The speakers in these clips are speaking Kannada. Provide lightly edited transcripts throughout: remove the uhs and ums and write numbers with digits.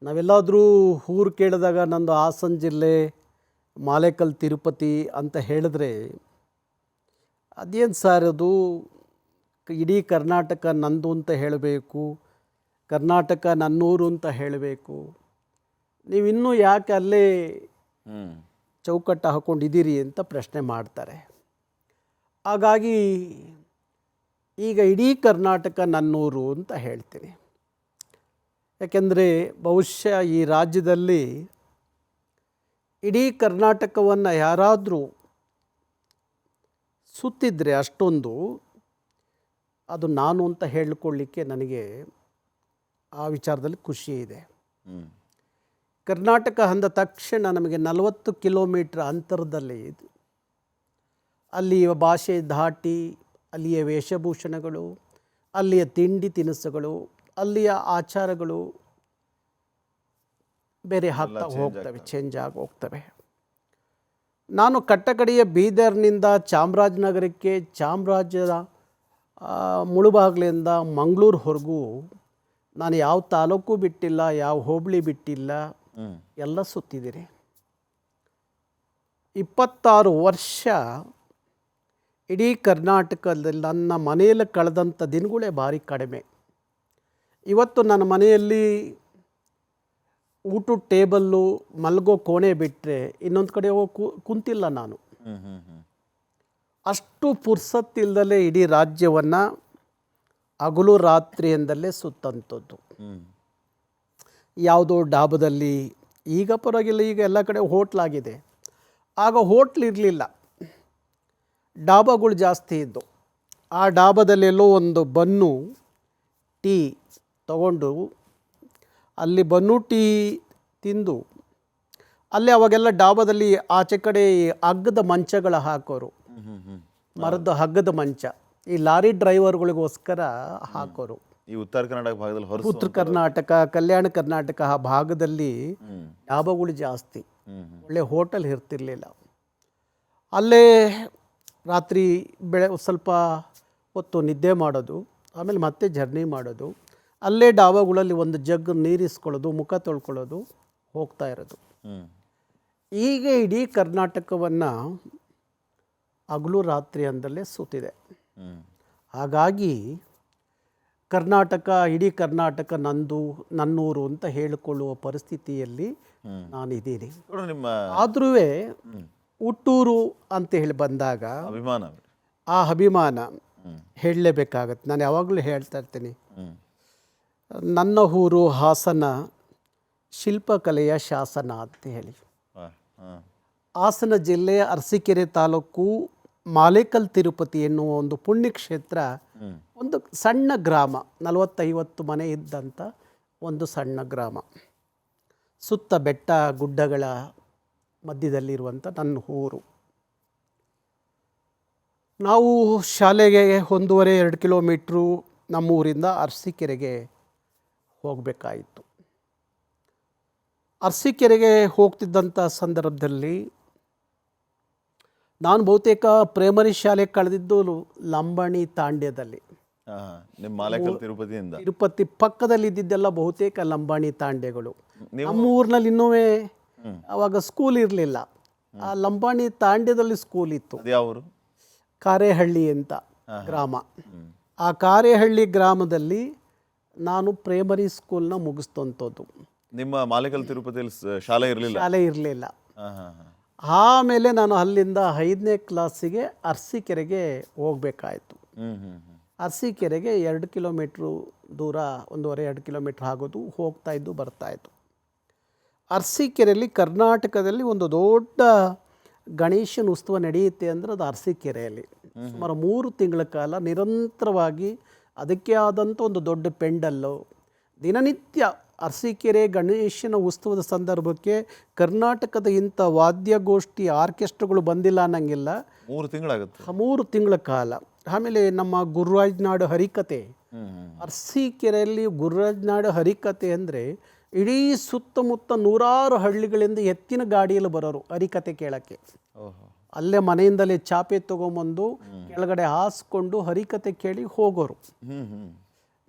ನಾವೆಲ್ಲಾದರೂ ಊರು ಕೇಳಿದಾಗ ನಂದು ಹಾಸನ ಜಿಲ್ಲೆ ಮಾಲೇಕಲ್ ತಿರುಪತಿ ಅಂತ ಹೇಳಿದ್ರೆ ಅದೇನು ಸರ್ ಅದು ಇಡೀ ಕರ್ನಾಟಕ ನಂದು ಅಂತ ಹೇಳಬೇಕು, ಕರ್ನಾಟಕ ನನ್ನೂರು ಅಂತ ಹೇಳಬೇಕು, ನೀವಿನ್ನೂ ಯಾಕೆ ಅಲ್ಲೇ ಚೌಕಟ್ಟು ಹಾಕ್ಕೊಂಡಿದ್ದೀರಿ ಅಂತ ಪ್ರಶ್ನೆ ಮಾಡ್ತಾರೆ. ಹಾಗಾಗಿ ಈಗ ಇಡೀ ಕರ್ನಾಟಕ ನನ್ನೂರು ಅಂತ ಹೇಳ್ತೀನಿ. ಯಾಕೆಂದರೆ ಬಹುಶಃ ಈ ರಾಜ್ಯದಲ್ಲಿ ಇಡೀ ಕರ್ನಾಟಕವನ್ನು ಯಾರಾದರೂ ಸುತ್ತಿದ್ರೆ ಅಷ್ಟೊಂದು ಅದು ನಾನು ಅಂತ ಹೇಳಿಕೊಳ್ಳಿಕ್ಕೆ ನನಗೆ ಆ ವಿಚಾರದಲ್ಲಿ ಖುಷಿ ಇದೆ. ಕರ್ನಾಟಕ ಅಂದ ತಕ್ಷಣ ನಮಗೆ 40 ಕಿಲೋಮೀಟ್ರ್ ಅಂತರದಲ್ಲಿ ಇದು ಅಲ್ಲಿಯ ಭಾಷೆ ಧಾಟಿ, ಅಲ್ಲಿಯ ವೇಷಭೂಷಣಗಳು, ಅಲ್ಲಿಯ ತಿಂಡಿ ತಿನಿಸುಗಳು, ಅಲ್ಲಿಯ ಆಚಾರಗಳು ಬೇರೆ ಆಗ್ತಾ ಹೋಗ್ತವೆ, ಚೇಂಜ್ ಆಗಿ ಹೋಗ್ತವೆ. ನಾನು ಕಟ್ಟಕಡೆಯ ಬೀದರ್ನಿಂದ ಚಾಮರಾಜನಗರಕ್ಕೆ, ಚಾಮರಾಜದ ಮುಳುಬಾಗಿಲಿಂದ ಮಂಗಳೂರುವರೆಗೂ ನಾನು ಯಾವ ತಾಲೂಕು ಬಿಟ್ಟಿಲ್ಲ, ಯಾವ ಹೋಬಳಿ ಬಿಟ್ಟಿಲ್ಲ, ಎಲ್ಲ ಸುತ್ತಿದ್ದೀರಿ. 26 ವರ್ಷ ಇಡೀ ಕರ್ನಾಟಕದಲ್ಲಿ ನನ್ನ ಮನೆಯಲ್ಲಿ ಕಳೆದಂಥ ದಿನಗಳೇ ಭಾರಿ ಕಡಿಮೆ. ಇವತ್ತು ನನ್ನ ಮನೆಯಲ್ಲಿ ಊಟದ ಟೇಬಲ್ಲು, ಮಲಗೋ ಕೋಣೆ ಬಿಟ್ಟರೆ ಇನ್ನೊಂದು ಕಡೆ ಹೋಗಿ ಕುಂತಿಲ್ಲ ನಾನು. ಅಷ್ಟು ಪುರ್ಸತ್ತಿಲ್ದಲೇ ಇಡೀ ರಾಜ್ಯವನ್ನು ಹಗಲು ರಾತ್ರಿ ಎಂದಲ್ಲೇ ಸುತ್ತಂಥದ್ದು. ಯಾವುದೋ ಡಾಬದಲ್ಲಿ, ಈಗ ಪರವಾಗಿಲ್ಲ, ಈಗ ಎಲ್ಲ ಕಡೆ ಹೋಟ್ಲಾಗಿದೆ. ಆಗ ಹೋಟ್ಲ್ ಇರಲಿಲ್ಲ, ಡಾಬಾಗಳು ಜಾಸ್ತಿ ಇದ್ದು. ಆ ಡಾಬಾದಲ್ಲೆಲ್ಲೋ ಒಂದು ಬನ್ನು ಟೀ ತಗೊಂಡು ಅಲ್ಲಿ ಬನ್ನು ಟೀ ತಿಂದು ಅಲ್ಲೇ ಅವಾಗೆಲ್ಲ ಡಾಬಾದಲ್ಲಿ ಆಚೆ ಕಡೆ ಹಗ್ಗದ ಮಂಚಗಳ ಹಾಕೋರು, ಮರದ ಹಗ್ಗದ ಮಂಚ, ಈ ಲಾರಿ ಡ್ರೈವರ್ಗಳಿಗೋಸ್ಕರ ಹಾಕೋರು. ಈ ಉತ್ತರ ಕರ್ನಾಟಕ ಭಾಗದಲ್ಲಿ, ಉತ್ತರ ಕರ್ನಾಟಕ, ಕಲ್ಯಾಣ ಕರ್ನಾಟಕ ಆ ಭಾಗದಲ್ಲಿ ಡಾಬಾಗಳು ಜಾಸ್ತಿ, ಒಳ್ಳೆ ಹೋಟೆಲ್ ಇರ್ತಿರ್ಲಿಲ್ಲ. ಅಲ್ಲೇ ರಾತ್ರಿ ಸ್ವಲ್ಪ ಹೊತ್ತು ನಿದ್ದೆ ಮಾಡೋದು, ಆಮೇಲೆ ಮತ್ತೆ ಜರ್ನಿ ಮಾಡೋದು, ಅಲ್ಲೇ ಡಾಬಾಗಳಲ್ಲಿ ಒಂದು ಜಗ್ ನೀರಿಸ್ಕೊಳ್ಳೋದು, ಮುಖ ತೊಳ್ಕೊಳ್ಳೋದು, ಹೋಗ್ತಾ ಇರೋದು. ಈಗ ಇಡೀ ಕರ್ನಾಟಕವನ್ನು ಹಗಲು ರಾತ್ರಿ ಅಂದಲ್ಲೇ ಸುತ್ತಿದೆ. ಹಾಗಾಗಿ ಕರ್ನಾಟಕ, ಇಡೀ ಕರ್ನಾಟಕ ನಂದು, ನನ್ನೂರು ಅಂತ ಹೇಳಿಕೊಳ್ಳುವ ಪರಿಸ್ಥಿತಿಯಲ್ಲಿ ನಾನಿದ್ದೀನಿ. ಆದ್ರೂ ಹುಟ್ಟೂರು ಅಂತ ಹೇಳಿ ಬಂದಾಗ ಆ ಅಭಿಮಾನ ಹೇಳಲೇಬೇಕಾಗತ್ತೆ. ನಾನು ಯಾವಾಗಲೂ ಹೇಳ್ತಾ ಇರ್ತೀನಿ, ನನ್ನ ಊರು ಹಾಸನ, ಶಿಲ್ಪಕಲೆಯ ಶಾಸನ ಅಂತ ಹೇಳಿ. ಹಾಸನ ಜಿಲ್ಲೆ ಅರಸೀಕೆರೆ ತಾಲೂಕು ಮಾಲೇಕಲ್ ತಿರುಪತಿ ಎನ್ನುವ ಒಂದು ಪುಣ್ಯಕ್ಷೇತ್ರ, ಒಂದು ಸಣ್ಣ ಗ್ರಾಮ, 40-50 ಮನೆ ಇದ್ದಂಥ ಒಂದು ಸಣ್ಣ ಗ್ರಾಮ, ಸುತ್ತ ಬೆಟ್ಟ ಗುಡ್ಡಗಳ ಮಧ್ಯದಲ್ಲಿರುವಂಥ ನನ್ನ ಊರು. ನಾವು ಶಾಲೆಗೆ 1.5-2 ಕಿಲೋಮೀಟ್ರು ನಮ್ಮೂರಿಂದ ಅರಸೀಕೆರೆಗೆ ಹೋಗಬೇಕಾಯಿತು. ಅರಸೀಕೆರೆಗೆ ಹೋಗ್ತಿದ್ದಂಥ ಸಂದರ್ಭದಲ್ಲಿ ನಾನು ಬಹುತೇಕ ಪ್ರೈಮರಿ ಶಾಲೆ ಕಳೆದಿದ್ದು ಲಂಬಾಣಿ ತಾಂಡ್ಯದಲ್ಲಿ. ತಿರುಪತಿ ಪಕ್ಕದಲ್ಲಿ ಇದ್ದಿದ್ದೆಲ್ಲ ಬಹುತೇಕ ಲಂಬಾಣಿ ತಾಂಡ್ಯಗಳು. ನಮ್ಮ ಊರಿನಲ್ಲಿ ಇನ್ನೂ ಅವಾಗ ಸ್ಕೂಲ್ ಇರಲಿಲ್ಲ, ಆ ಲಂಬಾಣಿ ತಾಂಡ್ಯದಲ್ಲಿ ಸ್ಕೂಲ್ ಇತ್ತು. ಕಾರೇಹಳ್ಳಿ ಅಂತ ಗ್ರಾಮ. ಆ ಕಾರೇಹಳ್ಳಿ ಗ್ರಾಮದಲ್ಲಿ ನಾನು ಪ್ರೈಮರಿ ಸ್ಕೂಲ್ನ ಮುಗಿಸ್ತಂಥದ್ದು. ನಿಮ್ಮ ಮಾಲೇಕಲ್ ತಿರುಪತಿಯಲ್ಲಿ ಶಾಲೆ ಇರಲಿಲ್ಲ. ಆಮೇಲೆ ನಾನು ಅಲ್ಲಿಂದ 5ನೇ ಕ್ಲಾಸಿಗೆ ಅರಸೀಕೆರೆಗೆ ಹೋಗಬೇಕಾಯಿತು. ಅರಸೀಕೆರೆಗೆ 2 ಕಿಲೋಮೀಟ್ರು ದೂರ, 1.5-2 ಕಿಲೋಮೀಟ್ರ್ ಆಗೋದು, ಹೋಗ್ತಾಯಿದ್ದು ಬರ್ತಾಯಿತ್ತು. ಅರಸೀಕೆರೆಯಲ್ಲಿ ಕರ್ನಾಟಕದಲ್ಲಿ ಒಂದು ದೊಡ್ಡ ಗಣೇಶನ ಉತ್ಸವ ನಡೆಯುತ್ತೆ ಅಂದರೆ ಅದು ಅರಸೀಕೆರೆಯಲ್ಲಿ. ಸುಮಾರು 3 ತಿಂಗಳ ಕಾಲ ನಿರಂತರವಾಗಿ ಅದಕ್ಕೆ ಆದಂಥ ಒಂದು ದೊಡ್ಡ ಪೆಂಡಲ್ಲು, ದಿನನಿತ್ಯ ಅರಸೀಕೆರೆ ಗಣೇಶನ ಉತ್ಸವದ ಸಂದರ್ಭಕ್ಕೆ ಕರ್ನಾಟಕದ ಇಂಥ ವಾದ್ಯಗೋಷ್ಠಿ ಆರ್ಕೆಸ್ಟ್ರಾಗಳು ಬಂದಿಲ್ಲ ಅನ್ನಂಗಿಲ್ಲ. 3 ತಿಂಗಳಾಗುತ್ತೆ, 3 ತಿಂಗಳ ಕಾಲ. ಆಮೇಲೆ ನಮ್ಮ ಗುರುರಾಜನಾಡು ಹರಿಕತೆ, ಅರಸೀಕೆರೆಯಲ್ಲಿ ಗುರುರಾಜನಾಡು ಹರಿಕತೆ ಅಂದರೆ ಇಡೀ ಸುತ್ತಮುತ್ತ 100 ಹಳ್ಳಿಗಳಿಂದ ಎತ್ತಿನ ಗಾಡಿಯಲ್ಲಿ ಬರೋರು ಹರಿಕತೆ ಕೇಳೋಕ್ಕೆ. ಅಲ್ಲೇ ಮನೆಯಿಂದಲೇ ಚಾಪೆ ತೊಗೊಂಬಂದು ಕೆಳಗಡೆ ಹಾಸ್ಕೊಂಡು ಹರಿಕತೆ ಕೇಳಿ ಹೋಗೋರು.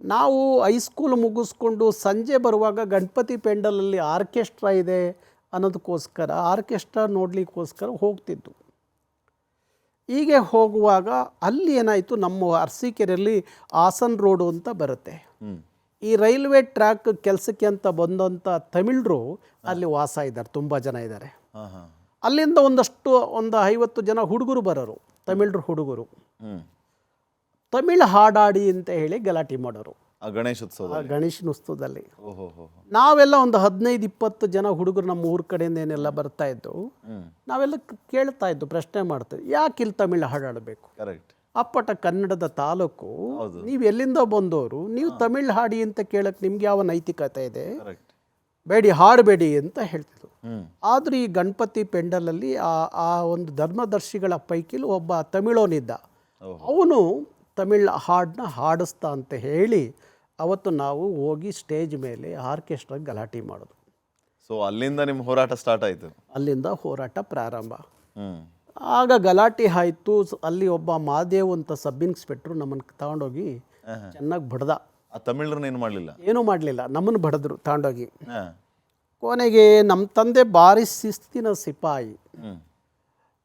ನಾವು ಹೈಸ್ಕೂಲ್ ಮುಗಿಸ್ಕೊಂಡು ಸಂಜೆ ಬರುವಾಗ ಗಣಪತಿ ಪೆಂಡಲಲ್ಲಿ ಆರ್ಕೆಸ್ಟ್ರಾ ಇದೆ ಅನ್ನೋದಕ್ಕೋಸ್ಕರ ಆರ್ಕೆಸ್ಟ್ರಾ ನೋಡಲಿಕ್ಕೋಸ್ಕರ ಹೋಗ್ತಿದ್ದು. ಹೀಗೆ ಹೋಗುವಾಗ ಅಲ್ಲಿ ಏನಾಯಿತು, ನಮ್ಮ ಅರಸೀಕೆರೆಯಲ್ಲಿ ಹಾಸನ್ ರೋಡು ಅಂತ ಬರುತ್ತೆ. ಈ ರೈಲ್ವೆ ಟ್ರ್ಯಾಕ್ ಕೆಲಸಕ್ಕೆ ಅಂತ ಬಂದಂಥ ತಮಿಳರು ಅಲ್ಲಿ ವಾಸ ಇದ್ದಾರೆ, ತುಂಬ ಜನ ಇದ್ದಾರೆ. ಅಲ್ಲಿಂದ ಒಂದು 50 ಜನ ಹುಡುಗರು ಬರೋರು, ತಮಿಳರು ಹುಡುಗರು. ತಮಿಳು ಹಾಡಾಡಿ ಅಂತ ಹೇಳಿ ಗಲಾಟೆ ಮಾಡೋರು ಗಣೇಶನ ಉತ್ಸವದಲ್ಲಿ. ನಾವೆಲ್ಲ ಒಂದು 15-20 ಜನ ಹುಡುಗರು ನಮ್ಮ ಊರ ಕಡೆಯಿಂದ ಏನೆಲ್ಲ ಬರ್ತಾ ಇದ್ದು, ನಾವೆಲ್ಲ ಕೇಳ್ತಾ ಇದ್ದು, ಪ್ರಶ್ನೆ ಮಾಡ್ತೀವಿ, ಯಾಕೆ ಇಲ್ಲಿ ತಮಿಳು ಹಾಡಾಡಬೇಕು? ಅಪ್ಪಟ ಕನ್ನಡದ ತಾಲೂಕು, ನೀವು ಎಲ್ಲಿಂದ ಬಂದವರು, ನೀವು ತಮಿಳು ಹಾಡಿ ಅಂತ ಕೇಳಕ್ಕೆ ನಿಮ್ಗೆ ಯಾವ ನೈತಿಕತೆ ಇದೆ? ಬೇಡಿ, ಹಾಡಬೇಡಿ ಅಂತ ಹೇಳ್ತಿದ್ರು. ಆದರೂ ಈ ಗಣಪತಿ ಪೆಂಡಲಲ್ಲಿ ಆ ಒಂದು ಧರ್ಮದರ್ಶಿಗಳ ಪೈಕಿಲು ಒಬ್ಬ ತಮಿಳೋನಿದ್ದ. ಅವನು ತಮಿಳು ಹಾಡನ್ನ ಹಾಡಿಸ್ತಾ ಅಂತ ಹೇಳಿ ಅವತ್ತು ನಾವು ಹೋಗಿ ಸ್ಟೇಜ್ ಮೇಲೆ ಆರ್ಕೆಸ್ಟ್ರಾಗೆ ಗಲಾಟೆ ಮಾಡೋದು. ಸೊ ಅಲ್ಲಿಂದ ನಿಮ್ಮ ಹೋರಾಟ ಸ್ಟಾರ್ಟ್ ಆಯಿತು. ಅಲ್ಲಿಂದ ಹೋರಾಟ ಪ್ರಾರಂಭ. ಆಗ ಗಲಾಟೆ ಆಯಿತು. ಅಲ್ಲಿ ಒಬ್ಬ ಮಾದೇವ್ ಅಂತ ಸಬ್ ಇನ್ಸ್ಪೆಕ್ಟ್ರು ನಮ್ಮನ್ನು ತಗೊಂಡೋಗಿ ಚೆನ್ನಾಗಿ ಬಡ್ದ. ತಮಿಳರನ್ನ ಏನೂ ಮಾಡಲಿಲ್ಲ, ನಮ್ಮನ್ನು ಬಡಿದ್ರು ತಗೊಂಡೋಗಿ. ಕೊನೆಗೆ ನಮ್ಮ ತಂದೆ ಭಾರಿ ಶಿಸ್ತಿನ ಸಿಪಾಯಿ.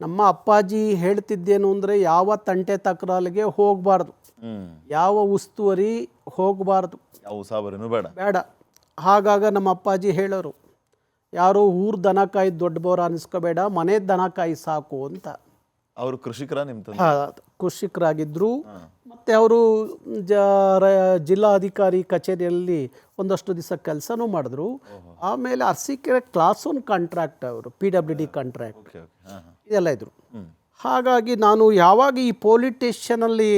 ನಮ್ಮ ಅಪ್ಪಾಜಿ ಹೇಳ್ತಿದ್ದೇನು ಅಂದರೆ, ಯಾವ ತಂಟೆ ತಕರಾಲಿಗೆ ಹೋಗಬಾರ್ದು, ಯಾವ ಉಸ್ತುವರಿ ಹೋಗಬಾರ್ದು, ಬೇಡ. ಹಾಗಾಗ ನಮ್ಮ ಅಪ್ಪಾಜಿ ಹೇಳೋರು, ಯಾರೋ ಊರು ದನ ಕಾಯಿ ದೊಡ್ಡ ಬೋರ ಅನಿಸ್ಕೋಬೇಡ, ಮನೆ ದನ ಕಾಯಿ ಸಾಕು ಅಂತ. ಅವರು ಕೃಷಿಕರಾಗಿದ್ದರು. ಮತ್ತು ಅವರು ಜಿಲ್ಲಾಧಿಕಾರಿ ಕಚೇರಿಯಲ್ಲಿ ಒಂದಷ್ಟು ದಿವಸ ಕೆಲಸನೂ ಮಾಡಿದ್ರು. ಆಮೇಲೆ ಅರಸೀಕೆರೆ ಕ್ಲಾಸ್ 1 ಕಾಂಟ್ರಾಕ್ಟ್, ಅವರು PWD ಕಾಂಟ್ರಾಕ್ಟ್ ಇದೆಲ್ಲ ಇದ್ರು. ಹಾಗಾಗಿ ನಾನು ಯಾವಾಗ ಈ ಪೊಲೀಸ್ ಸ್ಟೇಷನಲ್ಲಿ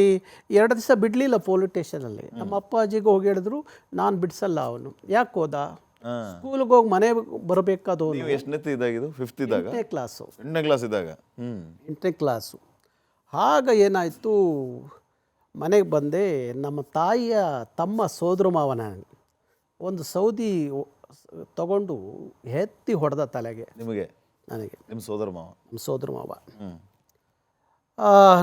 2 ದಿವಸ ಬಿಡಲಿಲ್ಲ. ಪೊಲೀಸ್ ಸ್ಟೇಷನಲ್ಲಿ ನಮ್ಮ ಅಪ್ಪಾಜಿಗೆ ಹೋಗಿ ಹೇಳಿದ್ರು, ನಾನು ಬಿಡಿಸಲ್ಲ. ಅವನು ಯಾಕೆ ಹೋದ? ಸ್ಕೂಲ್ಗೆ ಹೋಗಿ ಮನೆ ಬರಬೇಕಾದವನು. 8ನೇ ಕ್ಲಾಸು. ಆಗ ಏನಾಯಿತು, ಮನೆಗೆ ಬಂದೆ. ನಮ್ಮ ತಾಯಿಯ ತಮ್ಮ ಸೋದರ ಮಾವನ ಒಂದು ಸೌದಿ ತಗೊಂಡು ಎತ್ತಿ ಹೊಡೆದ ತಲೆಗೆ. ನನಗೆ ನಿಮ್ಮ ಸೋದರ ಮಾವ.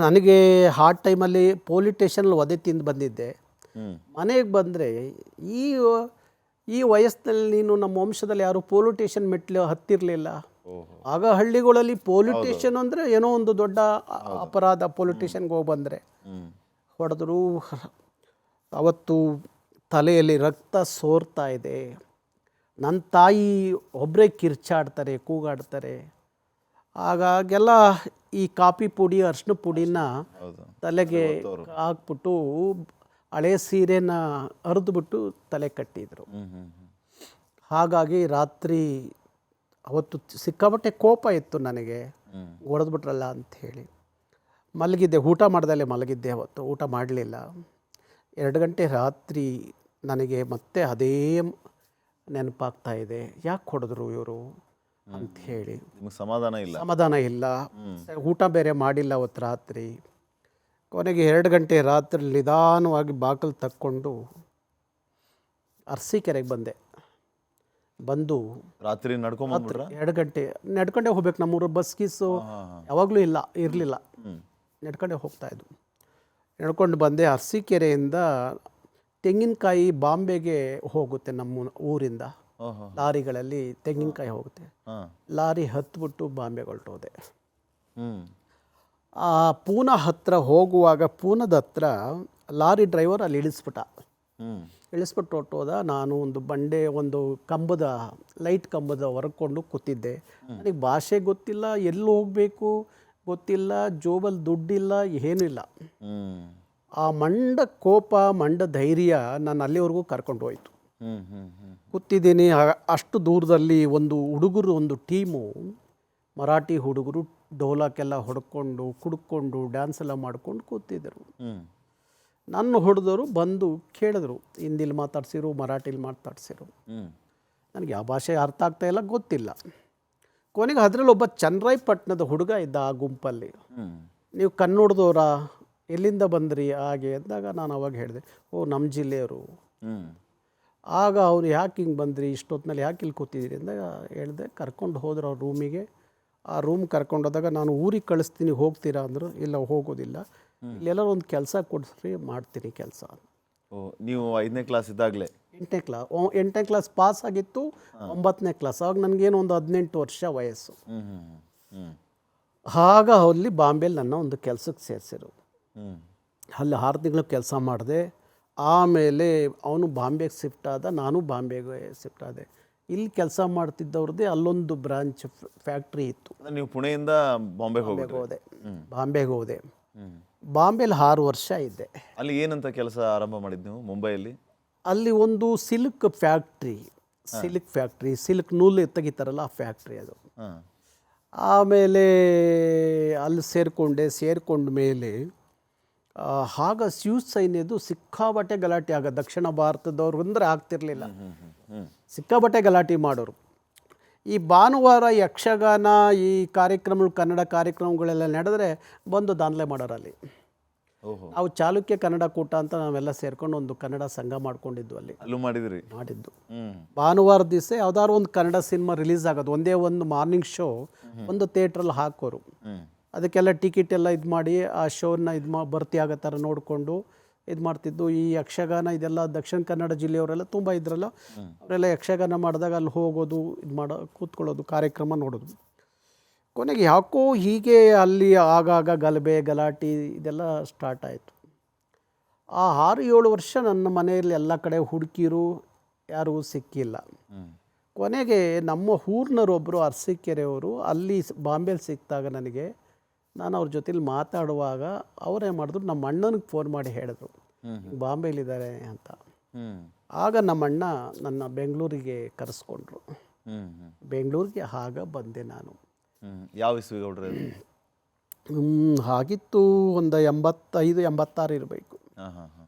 ನನಗೆ ಆ ಟೈಮಲ್ಲಿ ಪೊಲೀಸ್ ಸ್ಟೇಷನಲ್ಲಿ ಒದೆ ತಿಂದು ಬಂದಿದ್ದೆ. ಮನೆಗೆ ಬಂದರೆ ಈ ವಯಸ್ಸಿನಲ್ಲಿ ನೀನು, ನಮ್ಮ ವಂಶದಲ್ಲಿ ಯಾರು ಪೊಲೀಸ್ ಸ್ಟೇಷನ್ ಮೆಟ್ಲು ಹತ್ತಿರಲಿಲ್ಲ. ಆಗ ಹಳ್ಳಿಗಳಲ್ಲಿ ಪೊಲೀಸ್ ಸ್ಟೇಷನ್ ಅಂದರೆ ಏನೋ ಒಂದು ದೊಡ್ಡ ಅಪರಾಧ. ಪೊಲೀಸ್ ಸ್ಟೇಷನ್ಗೆ ಹೋಗಿ ಬಂದರೆ ಹೊಡೆದ್ರು. ಅವತ್ತು ತಲೆಯಲ್ಲಿ ರಕ್ತ ಸೋರ್ತಾ ಇದೆ. ನನ್ನ ತಾಯಿ ಒಬ್ಬರೇ ಕಿರ್ಚಾಡ್ತಾರೆ, ಕೂಗಾಡ್ತಾರೆ. ಆಗಾಗೆಲ್ಲ ಈ ಕಾಫಿ ಪುಡಿ, ಅರಿಶಿನ ಪುಡಿನ ತಲೆಗೆ ಹಾಕ್ಬಿಟ್ಟು ಹಳೆ ಸೀರೆನ ಹರಿದ್ಬಿಟ್ಟು ತಲೆ ಕಟ್ಟಿದ್ರು. ಹಾಗಾಗಿ ರಾತ್ರಿ ಅವತ್ತು ಸಿಕ್ಕಾಪಟ್ಟೆ ಕೋಪ ಇತ್ತು ನನಗೆ, ಹೊಡೆದ್ಬಿಟ್ರಲ್ಲ ಅಂಥೇಳಿ ಮಲಗಿದ್ದೆ. ಊಟ ಮಾಡ್ದಲ್ಲೇ ಮಲಗಿದ್ದೆ. ಅವತ್ತು ಊಟ ಮಾಡಲಿಲ್ಲ. 2 ಗಂಟೆ ರಾತ್ರಿ ನನಗೆ ಮತ್ತೆ ಅದೇ ನೆನಪಾಗ್ತಾ ಇದೆ, ಯಾಕೆ ಹೊಡೆದ್ರು ಇವರು ಅಂಥೇಳಿ. ಸಮಾಧಾನ ಇಲ್ಲ. ಊಟ ಬೇರೆ ಮಾಡಿಲ್ಲ ಅವತ್ತು ರಾತ್ರಿ. ಕೊನೆಗೆ 2 ಗಂಟೆ ರಾತ್ರಿ ನಿಧಾನವಾಗಿ ಬಾಗಿಲು ತಕ್ಕೊಂಡು ಅರಸೀಕೆರೆಗೆ ಬಂದೆ. ರಾತ್ರಿ 2 ಗಂಟೆ ನಡ್ಕೊಂಡೇ ಹೋಗ್ಬೇಕು. ನಮ್ಮೂರು ಬಸ್ ಗೀಸು ಯಾವಾಗಲೂ ಇರಲಿಲ್ಲ. ನಡ್ಕೊಂಡೇ ಹೋಗ್ತಾಯಿದ್ದು. ನಡ್ಕೊಂಡು ಬಂದೆ. ಅರಸೀಕೆರೆಯಿಂದ ತೆಂಗಿನಕಾಯಿ ಬಾಂಬೆಗೆ ಹೋಗುತ್ತೆ. ನಮ್ಮ ಊರಿಂದ ಲಾರಿಗಳಲ್ಲಿ ತೆಂಗಿನಕಾಯಿ ಹೋಗುತ್ತೆ. ಲಾರಿ ಹತ್ಬಿಟ್ಟು ಬಾಂಬೆಗೆ ಹೊರಟೋದೆ. ಪೂನಾ ಹತ್ರ ಹೋಗುವಾಗ ಪೂನಾದ ಹತ್ರ ಲಾರಿ ಡ್ರೈವರ್ ಅಲ್ಲಿ ಇಳಿಸ್ಬಿಟ್ಟು ಹೊರಟೋದ. ನಾನು ಒಂದು ಲೈಟ್ ಕಂಬದ ಹೊರಕೊಂಡು ಕೂತಿದ್ದೆ. ನನಗೆ ಭಾಷೆ ಗೊತ್ತಿಲ್ಲ, ಎಲ್ಲಿ ಹೋಗಬೇಕು ಗೊತ್ತಿಲ್ಲ, ಜೋಬಲ್ಲಿ ದುಡ್ಡಿಲ್ಲ, ಏನೂ ಇಲ್ಲ. ಆ ಮಂಡ ಕೋಪ, ಮಂಡ ಧೈರ್ಯ ನಾನು ಅಲ್ಲಿವರೆಗೂ ಕರ್ಕೊಂಡು ಹೋಯ್ತು. ಕೂತಿದ್ದೀನಿ. ಅಷ್ಟು ದೂರದಲ್ಲಿ ಒಂದು ಟೀಮು ಮರಾಠಿ ಹುಡುಗರು ಡೋಲಕ್ಕೆಲ್ಲ ಹೊಡ್ಕೊಂಡು ಕುಡ್ಕೊಂಡು ಡ್ಯಾನ್ಸ್ ಎಲ್ಲ ಮಾಡ್ಕೊಂಡು ಕೂತಿದ್ದರು. ನನ್ನ ಹೊಡೆದವರು ಬಂದು ಕೇಳಿದ್ರು, ಹಿಂದಿಲಿ ಮಾತಾಡ್ಸಿರು, ಮರಾಠಿಲಿ ಮಾತಾಡ್ಸಿರು. ನನಗೆ ಯಾವ ಭಾಷೆ ಅರ್ಥ ಆಗ್ತಾಯಿಲ್ಲ, ಗೊತ್ತಿಲ್ಲ. ಕೊನೆಗೆ ಅದರಲ್ಲಿ ಒಬ್ಬ ಚನ್ನರಾಯಪಟ್ಟಣದ ಹುಡುಗ ಇದ್ದ ಆ ಗುಂಪಲ್ಲಿ. ನೀವು ಕನ್ನಡದವರಾ, ಎಲ್ಲಿಂದ ಬಂದ್ರಿ ಹಾಗೆ ಅಂದಾಗ ನಾನು ಅವಾಗ ಹೇಳಿದೆ, ಓ ನಮ್ಮ ಜಿಲ್ಲೆಯವರು. ಆಗ ಅವ್ರು ಯಾಕೆ ಹಿಂಗೆ ಬಂದ್ರಿ, ಇಷ್ಟೊತ್ತಿನಲ್ಲಿ ಯಾಕೆ ಇಲ್ಲಿ ಕೂತಿದ್ದೀರಿ ಅಂದಾಗ ಹೇಳಿದೆ. ಕರ್ಕೊಂಡು ಹೋದ್ರು ಅವ್ರ ರೂಮಿಗೆ. ಆ ರೂಮ್ ಕರ್ಕೊಂಡು ಹೋದಾಗ ನಾನು ಊರಿಗೆ ಕಳಿಸ್ತೀನಿ, ಹೋಗ್ತೀರಾ ಅಂದರು. ಇಲ್ಲ, ಹೋಗೋದಿಲ್ಲ, ಇಲ್ಲೆಲ್ಲರೂ ಒಂದು ಕೆಲಸ ಕೊಡಿಸ್ರಿ, ಮಾಡ್ತೀನಿ ಕೆಲಸ. ಓ ನೀವು 5ನೇ ಕ್ಲಾಸ್ ಇದ್ದಾಗಲೇ 8ನೇ ಕ್ಲಾಸ್ ಪಾಸ್ ಆಗಿತ್ತು. 9ನೇ ಕ್ಲಾಸ್ ಆವಾಗ ನನಗೇನು ಒಂದು 18 ವರ್ಷ ವಯಸ್ಸು. ಹ್ಞೂ ಹ್ಞೂ ಹ್ಞೂ ಆಗ ಅಲ್ಲಿ ಬಾಂಬೆಲಿ ನನ್ನ ಒಂದು ಕೆಲಸಕ್ಕೆ ಸೇರಿಸಿರು. ಹ್ಞೂ ಅಲ್ಲಿ 6 ತಿಂಗಳು ಕೆಲಸ ಮಾಡಿದೆ. ಆಮೇಲೆ ಅವನು ಬಾಂಬೆಗೆ ಶಿಫ್ಟ್ ಆದ, ನಾನು ಬಾಂಬೆಗೆ ಶಿಫ್ಟ್ ಆದೆ. ಇಲ್ಲಿ ಕೆಲಸ ಮಾಡ್ತಿದ್ದವ್ರದ್ದೇ ಅಲ್ಲೊಂದು ಬ್ರಾಂಚ್ ಫ್ಯಾಕ್ಟ್ರಿ ಇತ್ತು. ನೀವು ಪುಣೆಯಿಂದ ಬಾಂಬೆಗೆ ಹೋದೆ. ಬಾಂಬೆಗೆ ಹೋದೆ. ಹ್ಞೂ ಬಾಂಬೆಲಿ 6 ವರ್ಷ ಇದ್ದೆ. ಅಲ್ಲಿ ಏನಂತ ಕೆಲಸ ಆರಂಭ ಮಾಡಿದ್ದು ನೀವು ಮುಂಬೈಯಲ್ಲಿ? ಅಲ್ಲಿ ಒಂದು ಸಿಲ್ಕ್ ಫ್ಯಾಕ್ಟ್ರಿ, ಸಿಲ್ಕ್ ನೂಲು ತೆಗಿತಾರಲ್ಲ ಆ ಫ್ಯಾಕ್ಟ್ರಿ ಅದು. ಹಾಂ ಆಮೇಲೆ ಅಲ್ಲಿ ಸೇರಿಕೊಂಡ ಮೇಲೆ ಆಗ ಸ್ಯೂಸ್ ಸೈನ್ಯದು ಸಿಕ್ಕಾಬಟ್ಟೆ ಗಲಾಟೆ ಆಗೋದು. ದಕ್ಷಿಣ ಭಾರತದವ್ರು ಅಂದರೆ ಆಗ್ತಿರ್ಲಿಲ್ಲ, ಸಿಕ್ಕಾಬಟ್ಟೆ ಗಲಾಟೆ ಮಾಡೋರು. ಈ ಭಾನುವಾರ ಯಕ್ಷಗಾನ ಈ ಕಾರ್ಯಕ್ರಮಗಳು, ಕನ್ನಡ ಕಾರ್ಯಕ್ರಮಗಳೆಲ್ಲ ನಡೆದ್ರೆ ಬಂದು ದಾಂಧಲೆ ಮಾಡೋರಲ್ಲಿ. ಓಹೋ, ನಾವು ಚಾಲುಕ್ಯ ಕನ್ನಡ ಕೂಟ ಅಂತ ನಾವೆಲ್ಲ ಸೇರ್ಕೊಂಡು ಒಂದು ಕನ್ನಡ ಸಂಘ ಮಾಡ್ಕೊಂಡಿದ್ದು. ಅಲ್ಲಿ ಅಲ್ಲೂ ಮಾಡಿದ್ರಿ? ಮಾಡಿದ್ದು. ಹ್ಞೂ ಭಾನುವಾರ ದಿವಸ ಯಾವ್ದಾದ್ರು ಒಂದು ಕನ್ನಡ ಸಿನಿಮಾ ರಿಲೀಸ್ ಆಗೋದು, ಒಂದೇ ಒಂದು ಮಾರ್ನಿಂಗ್ ಶೋ ಒಂದು ಥಿಯೇಟ್ರಲ್ಲಿ ಹಾಕೋರು. ಹ್ಞೂ ಅದಕ್ಕೆಲ್ಲ ಟಿಕೆಟ್ ಎಲ್ಲ ಇದು ಮಾಡಿ ಆ ಶೋನ ಭರ್ತಿ ಆಗೋ ಥರ ನೋಡಿಕೊಂಡು ಇದು ಮಾಡ್ತಿದ್ದು. ಈ ಯಕ್ಷಗಾನ ಇದೆಲ್ಲ ದಕ್ಷಿಣ ಕನ್ನಡ ಜಿಲ್ಲೆಯವರೆಲ್ಲ ತುಂಬ ಇದ್ರಲ್ಲ, ಅವರೆಲ್ಲ ಯಕ್ಷಗಾನ ಮಾಡಿದಾಗ ಅಲ್ಲಿ ಹೋಗೋದು, ಇದು ಕೂತ್ಕೊಳ್ಳೋದು, ಕಾರ್ಯಕ್ರಮ ನೋಡೋದು. ಕೊನೆಗೆ ಯಾಕೋ ಹೀಗೆ ಅಲ್ಲಿ ಆಗಾಗ ಗಲಾಟೆ ಇದೆಲ್ಲ ಸ್ಟಾರ್ಟ್ ಆಯಿತು. ಆ 6-7 ವರ್ಷ ನನ್ನ ಮನೆಯಲ್ಲಿ ಎಲ್ಲ ಕಡೆ ಹುಡುಕಿರು, ಯಾರೂ ಸಿಕ್ಕಿಲ್ಲ. ಕೊನೆಗೆ ನಮ್ಮ ಊರಿನವರೊಬ್ಬರು ಅರಸೀಕೆರೆಯವರು ಅಲ್ಲಿ ಬಾಂಬೆಲಿ ಸಿಕ್ಕಿದಾಗ ನನಗೆ, ನಾನು ಅವ್ರ ಜೊತೆಲಿ ಮಾತಾಡುವಾಗ ಅವರೇ ಮಾಡಿದ್ರು, ನಮ್ಮ ಅಣ್ಣನಿಗೆ ಫೋನ್ ಮಾಡಿ ಹೇಳಿದ್ರು ಬಾಂಬೆಲಿದ್ದಾರೆ ಅಂತ. ಆಗ ನಮ್ಮ ಅಣ್ಣ ನನ್ನ ಬೆಂಗಳೂರಿಗೆ ಕರೆಸ್ಕೊಂಡ್ರು. ಬೆಂಗಳೂರಿಗೆ ಆಗ ಬಂದೆ ನಾನು. ಯಾವ ಇಸ್ವಿ ಗೌಡ್ರೆ? ಆಗಿತ್ತು ಒಂದು 85-86 ಇರಬೇಕು. ಹಾಂ ಹಾಂ ಹಾಂ